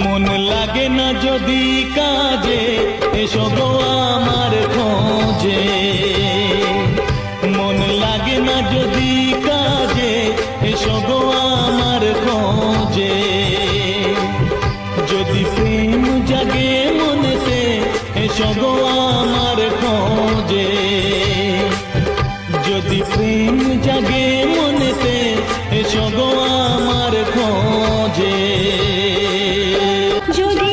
মন লাগে না যদি কাজে, এসো গো আমার খোঁজে। মন লাগে না যদি কাজে, এসো গো আমার খোঁজে। যদি প্রেম জাগে মনেতে, এসো গো আমার খোঁজে। যদি প্রেম জাগে মনেতে, এসো গো আমার খোঁজে। যদি